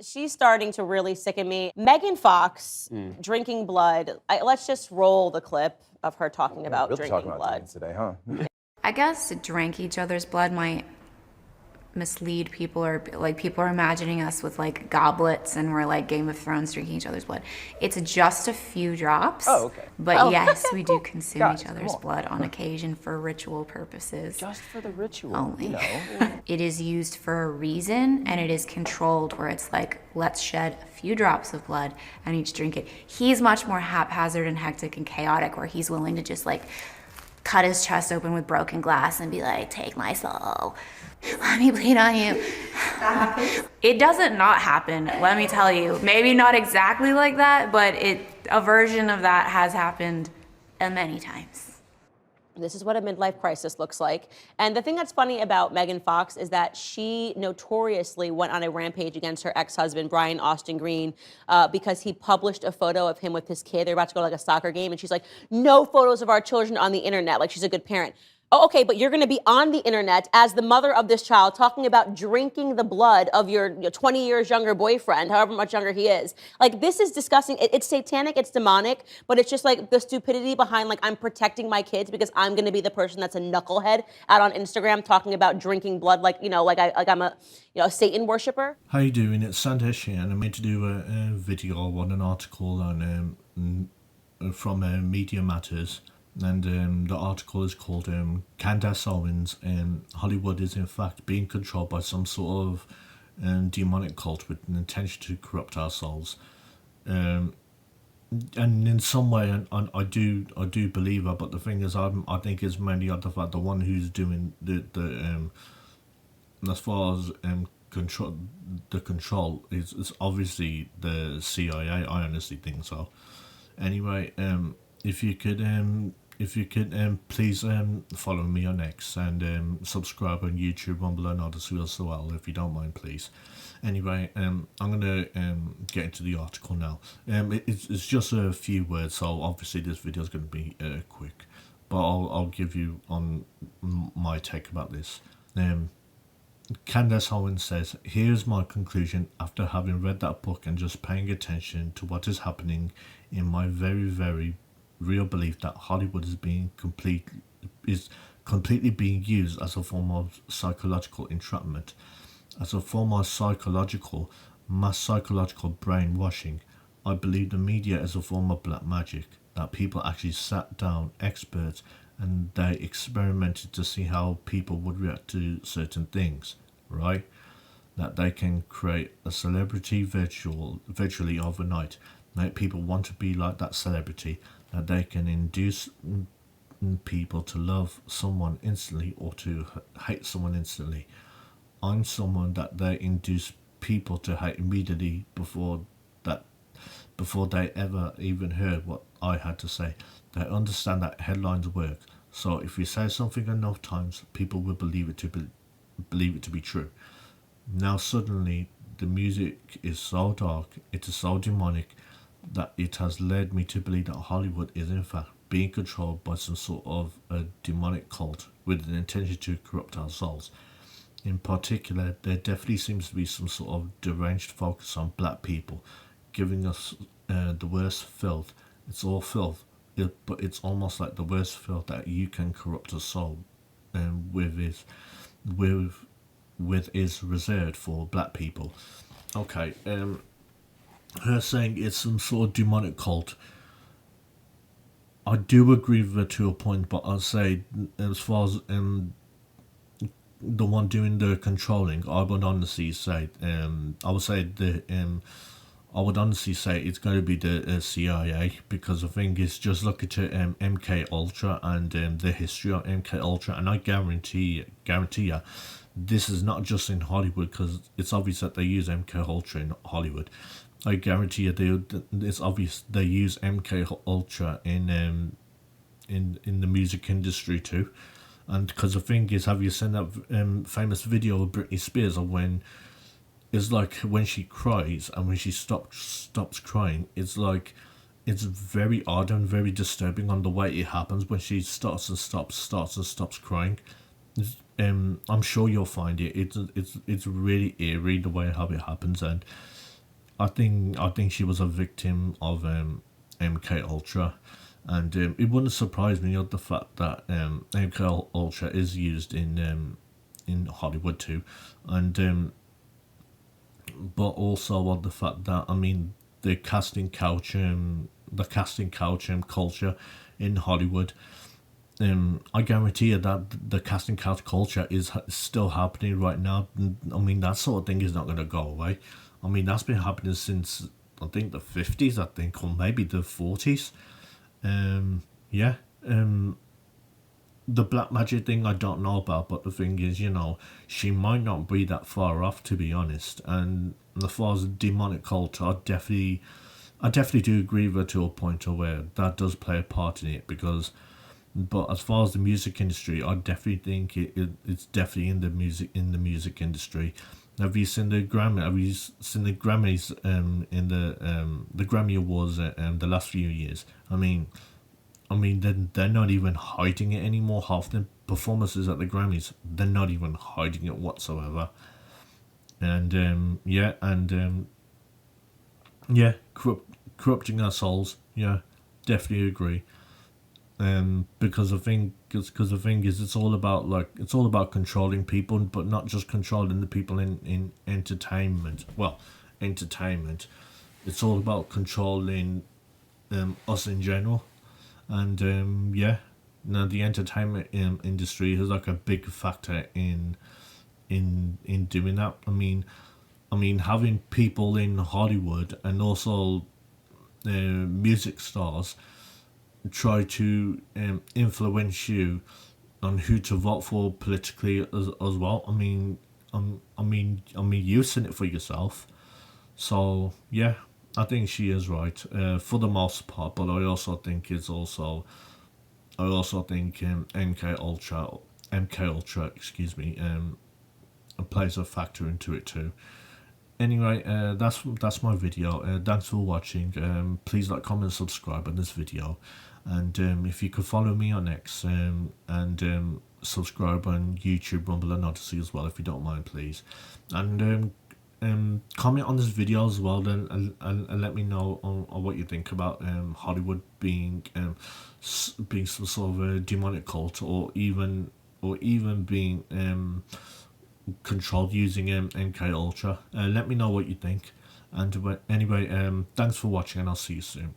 She's starting to really sicken me. Megan Fox drinking blood. Let's just roll the clip of her talking about Really drinking talking about blood demons today, huh? I guess drank each other's blood might mislead people, or like people are imagining us with like goblets and we're like Game of Thrones drinking each other's blood. It's just a few drops. Oh, okay. But yes, we do consume Guys, each come other's on. blood on occasion for ritual purposes. Just for the ritual, Only. you know. It is used for a reason, and it is controlled where it's like, let's shed a few drops of blood and each drink it. He's much more haphazard and hectic and chaotic, where he's willing to just like cut his chest open with broken glass and be like, take my soul, let me bleed on you. That happens? It doesn't not happen, let me tell you. Maybe not exactly like that, but a version of that has happened many times. This is what a midlife crisis looks like. And the thing that's funny about Megan Fox is that she notoriously went on a rampage against her ex-husband, Brian Austin Green, because he published a photo of him with his kid. They're about to go to like a soccer game, and she's like, no photos of our children on the internet. Like, she's a good parent. Oh, okay, but you're gonna be on the internet as the mother of this child talking about drinking the blood of your 20 years younger boyfriend, however much younger he is. Like, this is disgusting. It's satanic, it's demonic, but it's just like the stupidity behind, like, I'm protecting my kids because I'm gonna be the person that's a knucklehead out on Instagram talking about drinking blood, like, you know, like I'm a, you know, a Satan worshiper. How you doing? It's Sandesh here, and I'm going to do a video on an article on from Media Matters. And the article is called Candace Owens, Hollywood is in fact being controlled by some sort of demonic cult with an intention to corrupt our souls. And in some way, I do believe her, but the thing is, I think it's mainly the fact the one who's doing the as far as control is obviously the CIA. I honestly think so. Anyway, if you could please follow me on X and subscribe on YouTube, Rumble, and others as well, if you don't mind, please. Anyway, I'm gonna get into the article now. It's just a few words, so obviously this video is going to be quick, but I'll give you on my take about this. Candace Owens says, here's my conclusion after having read that book and just paying attention to what is happening in my very, very real belief that Hollywood is completely being used as a form of psychological entrapment, as a form of mass psychological brainwashing. I believe the media is a form of black magic, that people actually sat down, experts, and they experimented to see how people would react to certain things, right? That they can create a celebrity virtually overnight, make people want to be like that celebrity, that they can induce people to love someone instantly or to hate someone instantly. I'm someone that they induce people to hate immediately before they ever even heard what I had to say. They understand that headlines work, so if you say something enough times, people will believe it to be true. Now suddenly the music is so dark, it is so demonic, that it has led me to believe that Hollywood is in fact being controlled by some sort of a demonic cult with an intention to corrupt our souls. In particular, there definitely seems to be some sort of deranged focus on black people, giving us the worst filth. It's all filth, but it's almost like the worst filth that you can corrupt a soul with is reserved for black people. Okay, her saying it's some sort of demonic cult, I do agree with her to a point, but I'll say as far as the one doing the controlling, I would honestly say I would honestly say it's going to be the CIA, because the thing is, just look at MK Ultra and the history of MK Ultra, and I guarantee you, this is not just in Hollywood, because it's obvious that they use MK Ultra in Hollywood. I guarantee you, it's obvious they use MK Ultra in the music industry too. And because the thing is, have you seen that famous video of Britney Spears of when it's like when she cries and when she stops crying, it's like it's very odd and very disturbing on the way it happens when she starts and stops crying. I'm sure you'll find it. It's really eerie the way how it happens, and I think she was a victim of MK Ultra, and it wouldn't surprise me of the fact that MK Ultra is used in Hollywood too, and but also on the fact that, I mean, the casting couch culture in Hollywood. I guarantee you that the casting couch culture is still happening right now. I mean, that sort of thing is not going to go away. I mean, that's been happening since, I think, the 50s, I think, or maybe the 40s. Yeah. The black magic thing I don't know about, but the thing is, she might not be that far off, to be honest. And as far as demonic cult, I definitely do agree with her to a point to where that does play a part in it, because. But as far as the music industry, I definitely think it's definitely in the music industry. Have you seen the Grammy? Have you seen the Grammys in the Grammy Awards the last few years? They're not even hiding it anymore. Half the performances at the Grammys, they're not even hiding it whatsoever. And yeah, corrupting our souls. Yeah, definitely agree. Because the thing is, it's all about controlling people, but not just controlling the people in entertainment. Well, entertainment. It's all about controlling us in general. And yeah, now the entertainment industry is like a big factor in doing that. I mean, having people in Hollywood and also music stars try to influence you on who to vote for politically as well. You've seen it for yourself. So yeah, I think she is right for the most part. But I also think MK Ultra, excuse me, plays a factor into it too. Anyway, that's my video. Thanks for watching. Please like, comment, subscribe on this video, and if you could follow me on X and subscribe on YouTube, Rumble, and Odyssey as well, if you don't mind, please. And comment on this video as well, then, and let me know on what you think about Hollywood being being some sort of a demonic cult, or even being controlled using MK Ultra. Let me know what you think. And anyway, thanks for watching, and I'll see you soon.